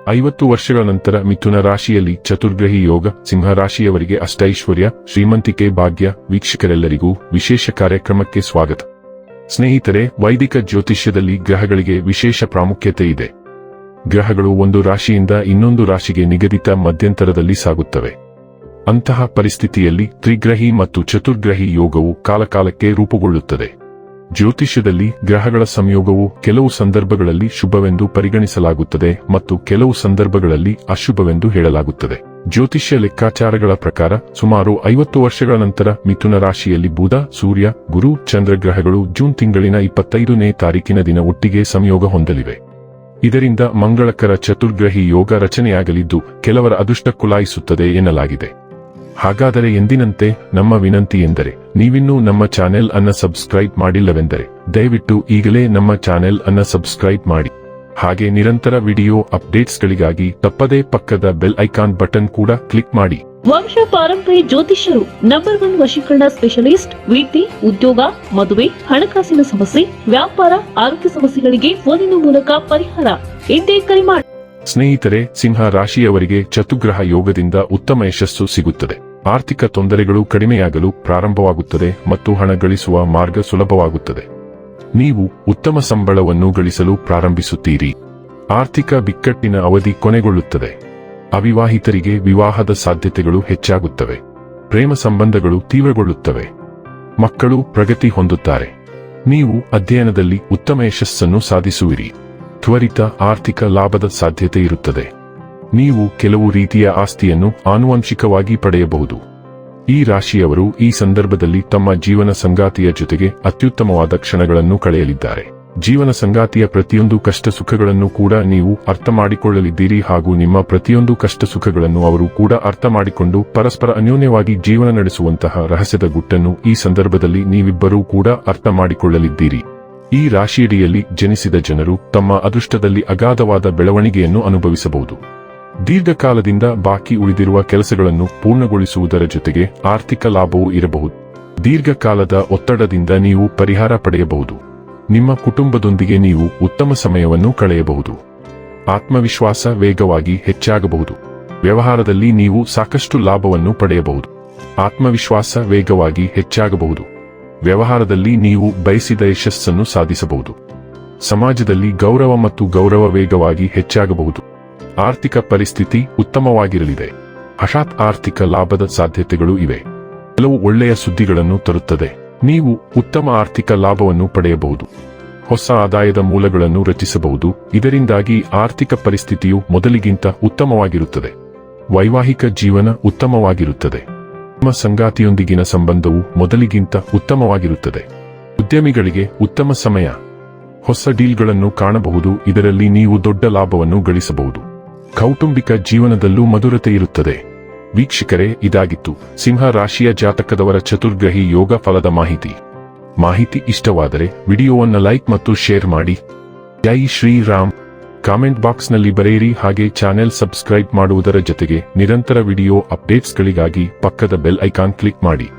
50 ವರ್ಷಗಳ ನಂತರ ಮಿಥುನ ರಾಶಿಯಲ್ಲಿ ಚತುರ್ಗ್ರಹಿ ಯೋಗ. ಸಿಂಹ ರಾಶಿಯವರಿಗೆ ಅಷ್ಟೈಶ್ವರ್ಯ, ಶ್ರೀಮಂತಿಕೆ, ಭಾಗ್ಯ. ವೀಕ್ಷಕರೆಲ್ಲರಿಗೂ ವಿಶೇಷ ಕಾರ್ಯಕ್ರಮಕ್ಕೆ ಸ್ವಾಗತ. ಸ್ನೇಹಿತರೆ, ವೈದಿಕ ಜ್ಯೋತಿಷ್ಯದಲ್ಲಿ ಗ್ರಹಗಳಿಗೆ ವಿಶೇಷ ಪ್ರಾಮುಖ್ಯತೆ ಇದೆ. ಗ್ರಹಗಳು ಒಂದು ರಾಶಿಯಿಂದ ಇನ್ನೊಂದು ರಾಶಿಗೆ ನಿಗದಿತ ಮಧ್ಯಂತರದಲ್ಲಿ ಸಾಗುತ್ತವೆ. ಅಂತಹ ಪರಿಸ್ಥಿತಿಯಲ್ಲಿ ತ್ರಿಗ್ರಹಿ ಮತ್ತು ಚತುರ್ಗ್ರಹಿ ಯೋಗವು ಕಾಲಕಾಲಕ್ಕೆ ರೂಪುಗೊಳ್ಳುತ್ತದೆ. ಜ್ಯೋತಿಷ್ಯದಲ್ಲಿ ಗ್ರಹಗಳ ಸಂಯೋಗವು ಕೆಲವು ಸಂದರ್ಭಗಳಲ್ಲಿ ಶುಭವೆಂದು ಪರಿಗಣಿಸಲಾಗುತ್ತದೆ ಮತ್ತು ಕೆಲವು ಸಂದರ್ಭಗಳಲ್ಲಿ ಅಶುಭವೆಂದು ಹೇಳಲಾಗುತ್ತದೆ. ಜ್ಯೋತಿಷ್ಯ ಲೆಕ್ಕಾಚಾರಗಳ ಪ್ರಕಾರ ಸುಮಾರು 50 ವರ್ಷಗಳ ನಂತರ ಮಿಥುನ ರಾಶಿಯಲ್ಲಿ ಬುಧ, ಸೂರ್ಯ, ಗುರು, ಚಂದ್ರ ಗ್ರಹಗಳು ಜೂನ್ ತಿಂಗಳಿನ 25ನೇ ತಾರೀಕಿನ ದಿನ ಒಟ್ಟಿಗೆ ಸಂಯೋಗ ಹೊಂದಲಿವೆ. ಇದರಿಂದ ಮಂಗಳಕರ ಚತುರ್ಗ್ರಹಿ ಯೋಗ ರಚನೆಯಾಗಲಿದ್ದು ಕೆಲವರ ಅದೃಷ್ಟ ಕುಲಾಯಿಸುತ್ತದೆ ಎನ್ನಲಾಗಿದೆ. ಹಾಗಾದರೆ ಎಂದಿನಂತೆ ನಮ್ಮ ವಿನಂತಿ ಎಂದರೆ, ನೀವಿನ್ನೂ ನಮ್ಮ ಚಾನೆಲ್ ಅನ್ನು ಸಬ್ಸ್ಕ್ರೈಬ್ ಮಾಡಿಲ್ಲವೆಂದರೆ ದಯವಿಟ್ಟು ಈಗಲೇ ನಮ್ಮ ಚಾನೆಲ್ ಅನ್ನು ಸಬ್ಸ್ಕ್ರೈಬ್ ಮಾಡಿ. ಹಾಗೆ ನಿರಂತರ ವಿಡಿಯೋ ಅಪ್ಡೇಟ್ಸ್ಗಳಿಗಾಗಿ ತಪ್ಪದೇ ಪಕ್ಕದ ಬೆಲ್ ಐಕಾನ್ ಬಟನ್ ಕೂಡ ಕ್ಲಿಕ್ ಮಾಡಿ. ವಂಶ ಪಾರಂಪರ್ಯ ಜ್ಯೋತಿಷ್ಯರು ನಂಬರ್ 1 ವಶೀಕರಣ ಸ್ಪೆಷಲಿಸ್ಟ್. ವೃತ್ತಿ, ಉದ್ಯೋಗ, ಮದುವೆ, ಹಣಕಾಸಿನ ಸಮಸ್ಯೆ, ವ್ಯಾಪಾರ, ಆರೋಗ್ಯ ಸಮಸ್ಯೆಗಳಿಗೆ ಫೋನಿನ ಮೂಲಕ ಪರಿಹಾರ. ಇಂದೇ ಕರೆ ಮಾಡಿ. ಸ್ನೇಹಿತರೆ, ಸಿಂಹ ರಾಶಿಯವರಿಗೆ ಚತುರ್ಗ್ರಹ ಯೋಗದಿಂದ ಉತ್ತಮ ಯಶಸ್ಸು ಸಿಗುತ್ತದೆ. ಆರ್ಥಿಕ ತೊಂದರೆಗಳು ಕಡಿಮೆಯಾಗಲು ಪ್ರಾರಂಭವಾಗುತ್ತದೆ ಮತ್ತು ಹಣ ಗಳಿಸುವ ಮಾರ್ಗ ಸುಲಭವಾಗುತ್ತದೆ. ನೀವು ಉತ್ತಮ ಸಂಬಳವನ್ನು ಗಳಿಸಲು ಪ್ರಾರಂಭಿಸುತ್ತೀರಿ. ಆರ್ಥಿಕ ಬಿಕ್ಕಟ್ಟಿನ ಅವಧಿ ಕೊನೆಗೊಳ್ಳುತ್ತದೆ. ಅವಿವಾಹಿತರಿಗೆ ವಿವಾಹದ ಸಾಧ್ಯತೆಗಳು ಹೆಚ್ಚಾಗುತ್ತವೆ. ಪ್ರೇಮ ಸಂಬಂಧಗಳು ತೀವ್ರಗೊಳ್ಳುತ್ತವೆ. ಮಕ್ಕಳು ಪ್ರಗತಿ ಹೊಂದುತ್ತಾರೆ. ನೀವು ಅಧ್ಯಯನದಲ್ಲಿ ಉತ್ತಮ ಯಶಸ್ಸನ್ನು ಸಾಧಿಸುವಿರಿ. ತ್ವರಿತ ಆರ್ಥಿಕ ಲಾಭದ ಸಾಧ್ಯತೆ ಇರುತ್ತದೆ. ನೀವು ಕೆಲವು ರೀತಿಯ ಆಸ್ತಿಯನ್ನು ಆನುವಂಶಿಕವಾಗಿ ಪಡೆಯಬಹುದು. ಈ ರಾಶಿಯವರು ಈ ಸಂದರ್ಭದಲ್ಲಿ ತಮ್ಮ ಜೀವನ ಸಂಗಾತಿಯ ಜೊತೆಗೆ ಅತ್ಯುತ್ತಮವಾದ ಕ್ಷಣಗಳನ್ನು ಕಳೆಯಲಿದ್ದಾರೆ. ಜೀವನ ಸಂಗಾತಿಯ ಪ್ರತಿಯೊಂದು ಕಷ್ಟ ಸುಖಗಳನ್ನು ಕೂಡ ನೀವು ಅರ್ಥ ಮಾಡಿಕೊಳ್ಳಲಿದ್ದೀರಿ ಹಾಗೂ ನಿಮ್ಮ ಪ್ರತಿಯೊಂದು ಕಷ್ಟ ಸುಖಗಳನ್ನು ಅವರು ಕೂಡ ಅರ್ಥ ಮಾಡಿಕೊಂಡು ಪರಸ್ಪರ ಅನ್ಯೋನ್ಯವಾಗಿ ಜೀವನ ನಡೆಸುವಂತಹ ರಹಸ್ಯದ ಗುಟ್ಟನ್ನು ಈ ಸಂದರ್ಭದಲ್ಲಿ ನೀವಿಬ್ಬರೂ ಕೂಡ ಅರ್ಥ ಮಾಡಿಕೊಳ್ಳಲಿದ್ದೀರಿ. ಈ ರಾಶಿಯಡಿಯಲ್ಲಿ ಜನಿಸಿದ ಜನರು ತಮ್ಮ ಅದೃಷ್ಟದಲ್ಲಿ ಅಗಾಧವಾದ ಬೆಳವಣಿಗೆಯನ್ನು ಅನುಭವಿಸಬಹುದು. ದೀರ್ಘಕಾಲದಿಂದ ಬಾಕಿ ಉಳಿದಿರುವ ಕೆಲಸಗಳನ್ನು ಪೂರ್ಣಗೊಳಿಸುವುದರ ಜೊತೆಗೆ ಆರ್ಥಿಕ ಲಾಭವೂ ಇರಬಹುದು. ದೀರ್ಘಕಾಲದ ಒತ್ತಡದಿಂದ ನೀವು ಪರಿಹಾರ ಪಡೆಯಬಹುದು. ನಿಮ್ಮ ಕುಟುಂಬದೊಂದಿಗೆ ನೀವು ಉತ್ತಮ ಸಮಯವನ್ನು ಕಳೆಯಬಹುದು. ಆತ್ಮವಿಶ್ವಾಸ ವೇಗವಾಗಿ ಹೆಚ್ಚಾಗಬಹುದು. ವ್ಯವಹಾರದಲ್ಲಿ ನೀವು ಸಾಕಷ್ಟು ಲಾಭವನ್ನು ಪಡೆಯಬಹುದು. ಆತ್ಮವಿಶ್ವಾಸ ವೇಗವಾಗಿ ಹೆಚ್ಚಾಗಬಹುದು. ವ್ಯವಹಾರದಲ್ಲಿ ನೀವು ಬಯಸಿದ ಯಶಸ್ಸನ್ನು ಸಾಧಿಸಬಹುದು. ಸಮಾಜದಲ್ಲಿ ಗೌರವ ಮತ್ತು ಗೌರವ ವೇಗವಾಗಿ ಹೆಚ್ಚಾಗಬಹುದು. ಆರ್ಥಿಕ ಪರಿಸ್ಥಿತಿ ಉತ್ತಮವಾಗಿರಲಿದೆ. ಹಠಾತ್ ಆರ್ಥಿಕ ಲಾಭದ ಸಾಧ್ಯತೆಗಳು ಇವೆ. ಕೆಲವು ಒಳ್ಳೆಯ ಸುದ್ದಿಗಳನ್ನು ತರುತ್ತದೆ. ನೀವು ಉತ್ತಮ ಆರ್ಥಿಕ ಲಾಭವನ್ನು ಪಡೆಯಬಹುದು. ಹೊಸ ಆದಾಯದ ಮೂಲಗಳನ್ನು ರಚಿಸಬಹುದು. ಇದರಿಂದಾಗಿ ಆರ್ಥಿಕ ಪರಿಸ್ಥಿತಿಯು ಮೊದಲಿಗಿಂತ ಉತ್ತಮವಾಗಿರುತ್ತದೆ. ವೈವಾಹಿಕ ಜೀವನ ಉತ್ತಮವಾಗಿರುತ್ತದೆ. ನಿಮ್ಮ ಸಂಗಾತಿಯೊಂದಿಗಿನ ಸಂಬಂಧವು ಮೊದಲಿಗಿಂತ ಉತ್ತಮವಾಗಿರುತ್ತದೆ. ಉದ್ಯಮಿಗಳಿಗೆ ಉತ್ತಮ ಸಮಯ. ಹೊಸ ಡೀಲ್ಗಳನ್ನು ಕಾಣಬಹುದು. ಇದರಲ್ಲಿ ನೀವು ದೊಡ್ಡ ಲಾಭವನ್ನು ಗಳಿಸಬಹುದು. ಕೌಟುಂಬಿಕ ಜೀವನದಲ್ಲೂ ಮಧುರತೆ ಇರುತ್ತದೆ. ವೀಕ್ಷಕರೇ, ಇದಾಗಿತ್ತು ಸಿಂಹ ರಾಶಿಯ ಜಾತಕದವರ ಚತುರ್ಗ್ರಹಿ ಯೋಗ ಫಲದ ಮಾಹಿತಿ ಇಷ್ಟವಾದರೆ ವಿಡಿಯೋವನ್ನು ಲೈಕ್ ಮತ್ತು ಶೇರ್ ಮಾಡಿ. ಜೈ ಶ್ರೀರಾಮ್. ಕಾಮೆಂಟ್ ಬಾಕ್ಸ್ನಲ್ಲಿ ಬರೆಯಿರಿ. ಹಾಗೆ ಚಾನೆಲ್ ಸಬ್ಸ್ಕ್ರೈಬ್ ಮಾಡುವುದರ ಜೊತೆಗೆ ನಿರಂತರ ವಿಡಿಯೋ ಅಪ್ಡೇಟ್ಸ್ಗಳಿಗಾಗಿ ಪಕ್ಕದ ಬೆಲ್ ಐಕಾನ್ ಕ್ಲಿಕ್ ಮಾಡಿ.